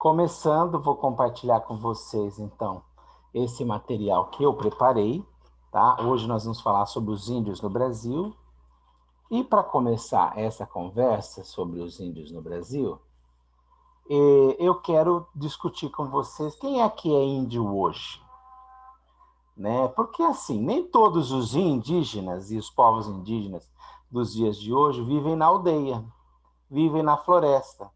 Começando, vou compartilhar com vocês, então, esse material que eu preparei, tá? Hoje nós vamos falar sobre os índios no Brasil. E para começar essa conversa sobre os índios no Brasil, eu quero discutir com vocês quem é que é índio hoje, né? Porque, assim, nem todos os indígenas e os povos indígenas dos dias de hoje vivem na aldeia, vivem na floresta.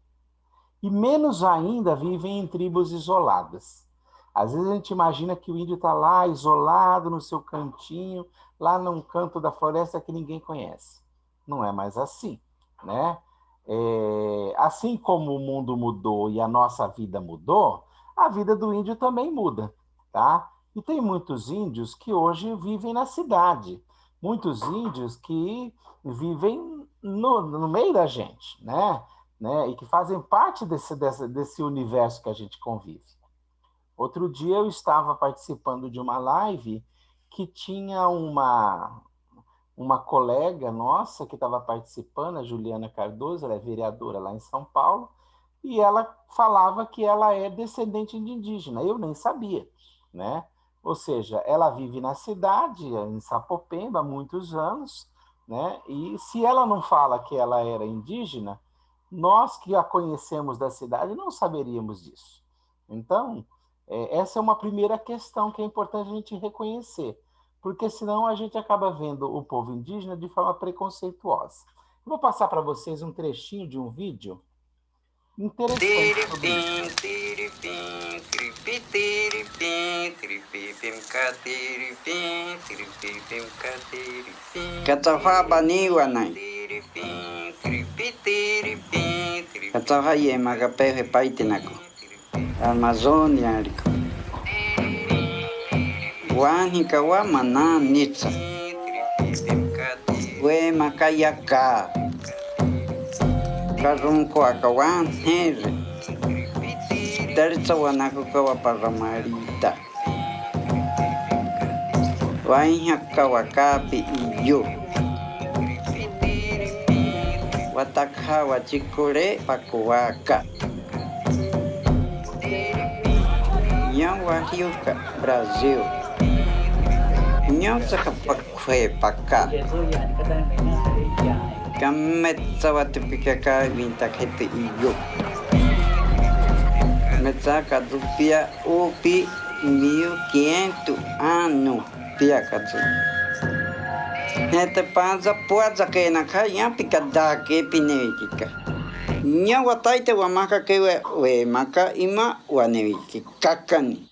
E menos ainda vivem em tribos isoladas. Às vezes a gente imagina que o índio está lá, isolado no seu cantinho, lá num canto da floresta que ninguém conhece. Não é mais assim, né? Assim como o mundo mudou e a nossa vida mudou, a vida do índio também muda, tá? E tem muitos índios que hoje vivem na cidade, muitos índios que vivem no meio da gente, né? E que fazem parte desse universo que a gente convive. Outro dia eu estava participando de uma live que tinha uma colega nossa que estava participando, a Juliana Cardoso, ela é vereadora lá em São Paulo, e ela falava que ela é descendente de indígena. Eu nem sabia, né? Ou seja, ela vive na cidade, em Sapopemba, há muitos anos, né? E se ela não fala que ela era indígena, nós que a conhecemos da cidade não saberíamos disso. Então, essa é uma primeira questão que é importante a gente reconhecer, porque senão a gente acaba vendo o povo indígena de forma preconceituosa. Eu vou passar para vocês um trechinho de um vídeo interessante sobre isso. Katawha baniwa nai. Katawha ye magapehe paitenako. Amazônia rico. Wani kawa mana nitsa. We makayaka. Karunko akawan here. Daritsa wanako kawa paramarita. Wainha kawakapi iyo. Watakha wachikure pakuwaka. Nhawahiuka, Brasil. Nhausakapakwe paka. Kametsa watipikaka vintakete iyo. Metsaka dupia upi 1500 anos. Piakazu. Nete panza puaza que na kaya pikada que pinevika. Nya wataite wa maka kewe we maka ima wa neviki kakani.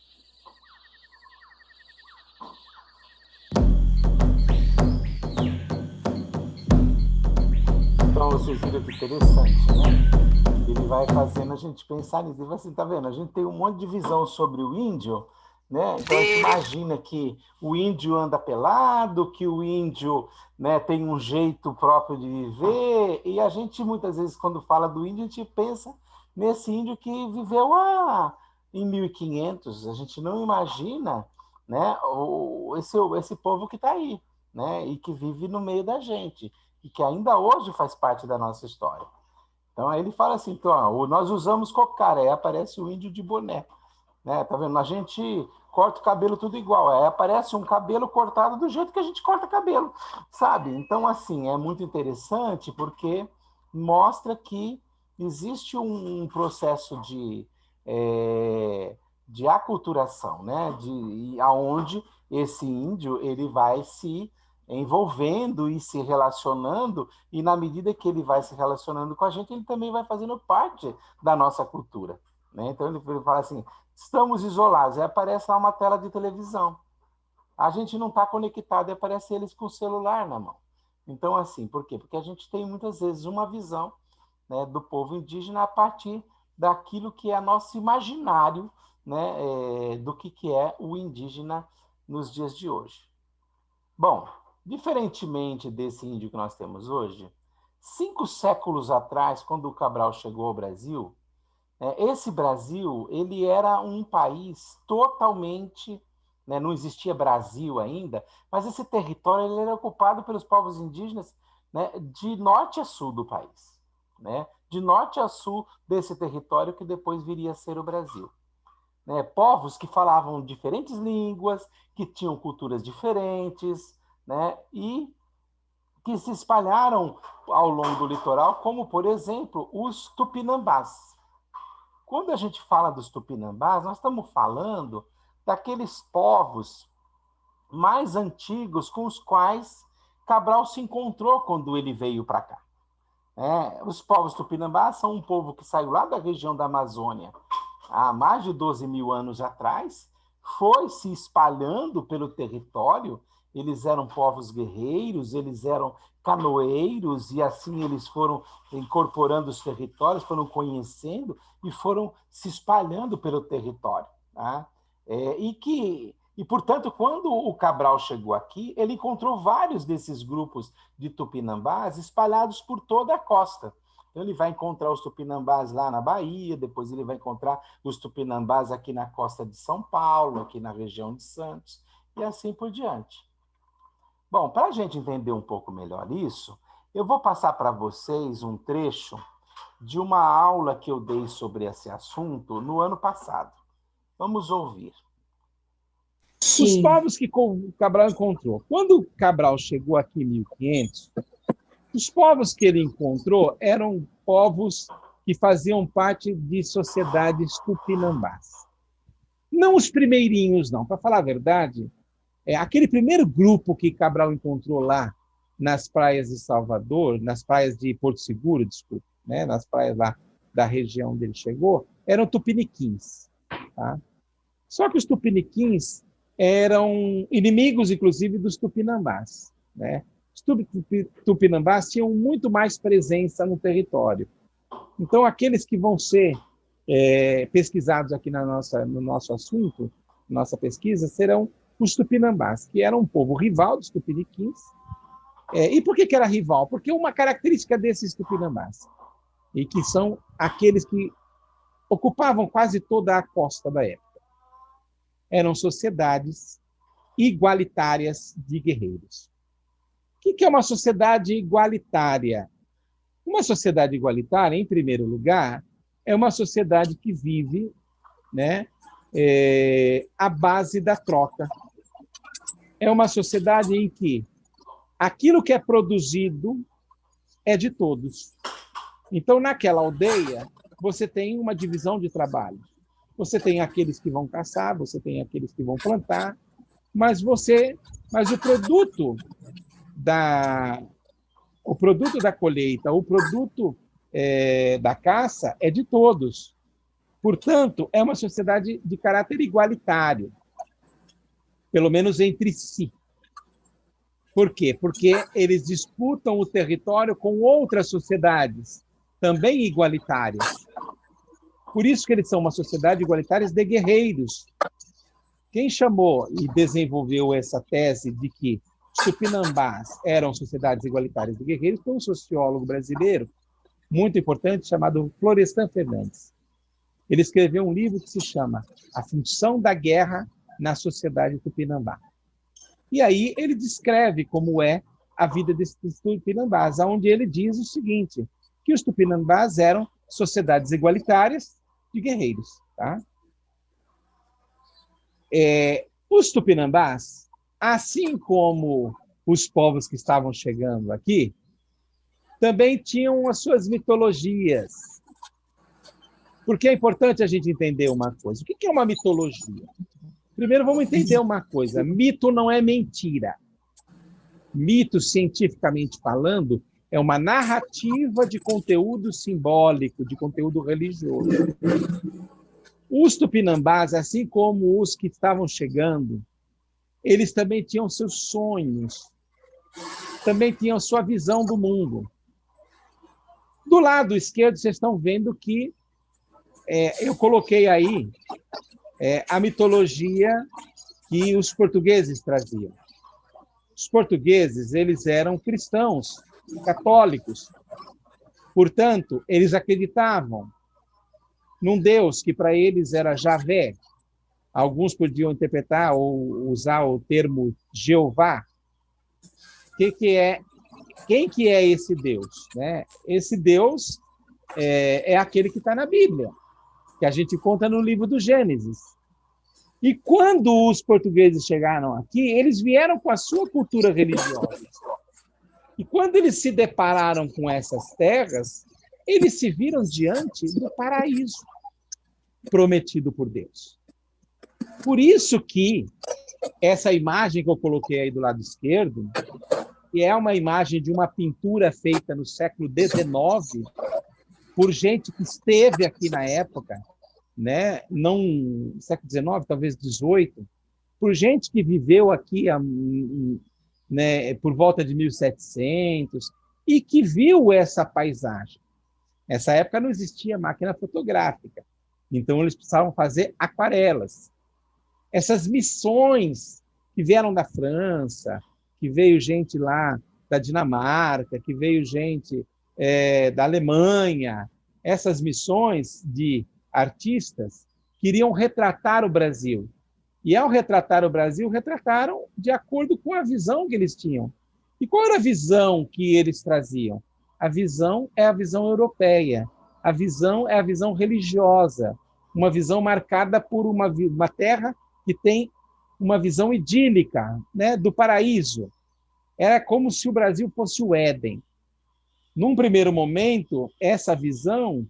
Então, vocês viram que interessante, né? Ele vai fazendo a gente pensar nisso. Ele vai assim, tá vendo? A gente tem um monte de visão sobre o índio, né? Então a gente imagina que o índio anda pelado, que o índio, né, tem um jeito próprio de viver, e a gente muitas vezes quando fala do índio, a gente pensa nesse índio que viveu em 1500. A gente não imagina, né, esse povo que está aí, né, e que vive no meio da gente, e que ainda hoje faz parte da nossa história. Então aí ele fala assim, então, ó, nós usamos cocar, aí aparece o índio de boné, né? Tá vendo? A gente corta o cabelo tudo igual, aí aparece um cabelo cortado do jeito que a gente corta cabelo, sabe? Então, assim, é muito interessante porque mostra que existe um processo de aculturação, né? Aonde esse índio ele vai se envolvendo e se relacionando, e na medida que ele vai se relacionando com a gente, ele também vai fazendo parte da nossa cultura, né? Então ele fala assim, estamos isolados, aí aparece lá uma tela de televisão. A gente não está conectado e aparece eles com o celular na mão. Então, assim, por quê? Porque a gente tem muitas vezes uma visão, né, do povo indígena a partir daquilo que é nosso imaginário, né, do que é o indígena nos dias de hoje. Bom, diferentemente desse índio que nós temos hoje, 5 séculos atrás, quando o Cabral chegou ao Brasil, esse Brasil ele era um país totalmente, né, não existia Brasil ainda, mas esse território ele era ocupado pelos povos indígenas, né, de norte a sul do país, né, de norte a sul desse território que depois viria a ser o Brasil. Né? Povos que falavam diferentes línguas, que tinham culturas diferentes, né? E que se espalharam ao longo do litoral, como, por exemplo, os tupinambás. Quando a gente fala dos tupinambás, nós estamos falando daqueles povos mais antigos com os quais Cabral se encontrou quando ele veio para cá. Os povos tupinambás são um povo que saiu lá da região da Amazônia há mais de 12 mil anos atrás, foi se espalhando pelo território. Eles eram povos guerreiros, eles eram canoeiros, e assim eles foram incorporando os territórios, foram conhecendo e foram se espalhando pelo território. Tá? E, portanto, quando o Cabral chegou aqui, ele encontrou vários desses grupos de tupinambás espalhados por toda a costa. Então, ele vai encontrar os tupinambás lá na Bahia, depois ele vai encontrar os tupinambás aqui na costa de São Paulo, aqui na região de Santos, e assim por diante. Bom, para a gente entender um pouco melhor isso, eu vou passar para vocês um trecho de uma aula que eu dei sobre esse assunto no ano passado. Vamos ouvir. Sim. Os povos que Cabral encontrou. Quando Cabral chegou aqui em 1500, os povos que ele encontrou eram povos que faziam parte de sociedades tupinambás. Não os primeirinhos, não. Para falar a verdade, aquele primeiro grupo que Cabral encontrou lá nas praias de Salvador, nas praias de Porto Seguro, desculpa, né, nas praias lá da região onde ele chegou, eram tupiniquins. Tá? Só que os tupiniquins eram inimigos, inclusive, dos tupinambás. Né? Os tupinambás tinham muito mais presença no território. Então, aqueles que vão ser pesquisados aqui no nosso assunto, nossa pesquisa, serão os tupinambás, que eram um povo rival dos tupiniquins. E por que era rival? Porque uma característica desses tupinambás, e que são aqueles que ocupavam quase toda a costa da época, eram sociedades igualitárias de guerreiros. O que é uma sociedade igualitária? Uma sociedade igualitária, em primeiro lugar, é uma sociedade que vive, né, à base da troca. É uma sociedade em que aquilo que é produzido é de todos. Então, naquela aldeia, você tem uma divisão de trabalho. Você tem aqueles que vão caçar, você tem aqueles que vão plantar, mas o produto da colheita, o produto da caça é de todos. Portanto, é uma sociedade de caráter igualitário, pelo menos entre si. Por quê? Porque eles disputam o território com outras sociedades, também igualitárias. Por isso que eles são uma sociedade igualitária de guerreiros. Quem chamou e desenvolveu essa tese de que os tupinambás eram sociedades igualitárias de guerreiros foi um sociólogo brasileiro muito importante chamado Florestan Fernandes. Ele escreveu um livro que se chama A Função da Guerra na Sociedade Tupinambá. E aí ele descreve como é a vida desses tupinambás, onde ele diz o seguinte, que os tupinambás eram sociedades igualitárias de guerreiros. Tá? Os tupinambás, assim como os povos que estavam chegando aqui, também tinham as suas mitologias. Porque é importante a gente entender uma coisa. O que é uma mitologia? Primeiro, vamos entender uma coisa. Mito não é mentira. Mito, cientificamente falando, é uma narrativa de conteúdo simbólico, de conteúdo religioso. Os tupinambás, assim como os que estavam chegando, eles também tinham seus sonhos, também tinham sua visão do mundo. Do lado esquerdo, vocês estão vendo que eu coloquei aí a mitologia que os portugueses traziam. Os portugueses, eles eram cristãos, católicos. Portanto, eles acreditavam num Deus que para eles era Javé. Alguns podiam interpretar ou usar o termo Jeová. Quem que é esse Deus? Né? Esse Deus é aquele que está na Bíblia, que a gente conta no livro do Gênesis. E quando os portugueses chegaram aqui, eles vieram com a sua cultura religiosa. E quando eles se depararam com essas terras, eles se viram diante do paraíso prometido por Deus. Por isso que essa imagem que eu coloquei aí do lado esquerdo, que é uma imagem de uma pintura feita no século XIX, por gente que esteve aqui na época, né? Não século XIX, talvez XVIII, por gente que viveu aqui, né, por volta de 1700 e que viu essa paisagem. Nessa época não existia máquina fotográfica, então eles precisavam fazer aquarelas. Essas missões que vieram da França, que veio gente lá da Dinamarca, que veio gente da Alemanha, essas missões de artistas queriam retratar o Brasil. E, ao retratar o Brasil, retrataram de acordo com a visão que eles tinham. E qual era a visão que eles traziam? A visão é a visão europeia. A visão é a visão religiosa. Uma visão marcada por uma terra que tem uma visão idílica, né, do paraíso. Era como se o Brasil fosse o Éden. Num primeiro momento, essa visão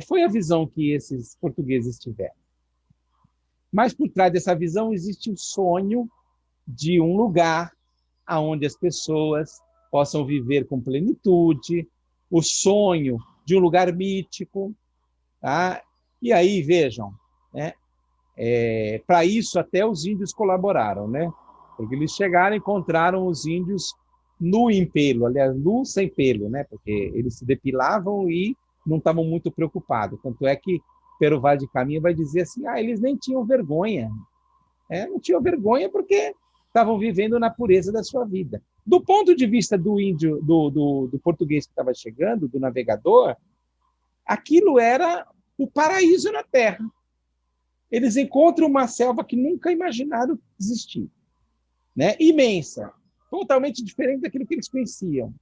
foi a visão que esses portugueses tiveram. Mas por trás dessa visão existe o sonho de um lugar onde as pessoas possam viver com plenitude, o sonho de um lugar mítico. Tá? E aí, vejam, né? Para isso até os índios colaboraram, né? Porque eles chegaram e encontraram os índios nu em pelo, aliás, nu sem pelo, né? Porque eles se depilavam e não estavam muito preocupados. Tanto é que Pero Vaz de Caminha vai dizer assim, eles nem tinham vergonha. Não tinham vergonha porque estavam vivendo na pureza da sua vida. Do ponto de vista do índio, do português que estava chegando, do navegador, aquilo era o paraíso na terra. Eles encontram uma selva que nunca imaginaram existir, né? Imensa, totalmente diferente daquilo que eles conheciam.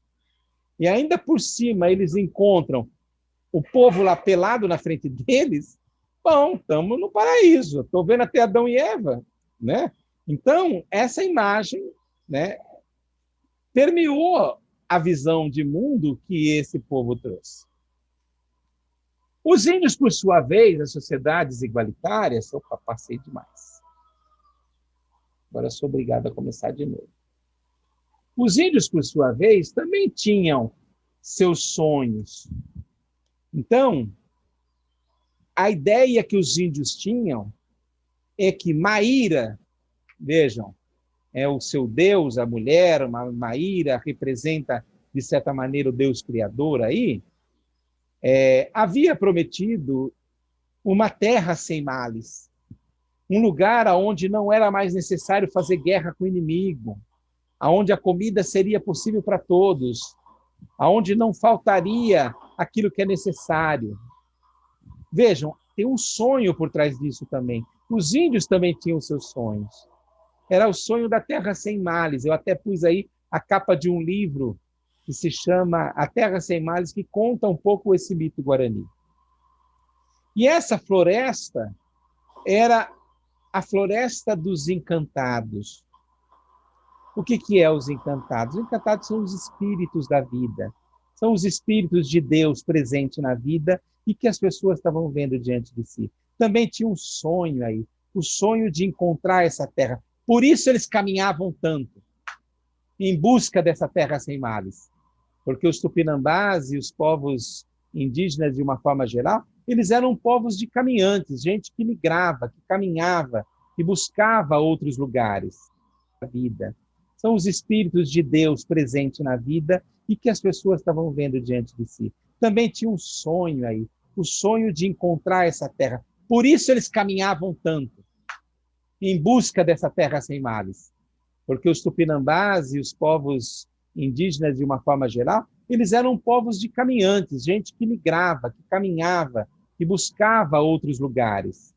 E ainda por cima eles encontram o povo lá pelado na frente deles. Bom, estamos no paraíso. Estou vendo até Adão e Eva, né? Então, essa imagem, né, permeou a visão de mundo que esse povo trouxe. Os índios, por sua vez, as sociedades igualitárias... Opa, passei demais. Agora sou obrigado a começar de novo. Os índios, por sua vez, também tinham seus sonhos. Então, a ideia que os índios tinham é que Maíra, vejam, é o seu Deus, a mulher, Maíra representa, de certa maneira, o Deus Criador aí, havia prometido uma terra sem males, um lugar onde não era mais necessário fazer guerra com o inimigo, onde a comida seria possível para todos, onde não faltaria aquilo que é necessário. Vejam, tem um sonho por trás disso também. Os índios também tinham seus sonhos. Era o sonho da terra sem males. Eu até pus aí a capa de um livro que se chama A Terra Sem Males, que conta um pouco esse mito guarani. E essa floresta era a floresta dos encantados. O que é os encantados? Os encantados são os espíritos da vida. São os espíritos de Deus presentes na vida e que as pessoas estavam vendo diante de si. Também tinha um sonho aí, o sonho de encontrar essa terra. Por isso eles caminhavam tanto, em busca dessa terra sem males. Porque os tupinambás e os povos indígenas, de uma forma geral, eles eram povos de caminhantes, gente que migrava, que caminhava, que buscava outros lugares da vida. São os espíritos de Deus presentes na vida e que as pessoas estavam vendo diante de si. Também tinha um sonho aí, o sonho de encontrar essa terra. Por isso eles caminhavam tanto, em busca dessa terra sem males. Porque os tupinambás e os povos indígenas, de uma forma geral, eles eram povos de caminhantes, gente que migrava, que caminhava, que buscava outros lugares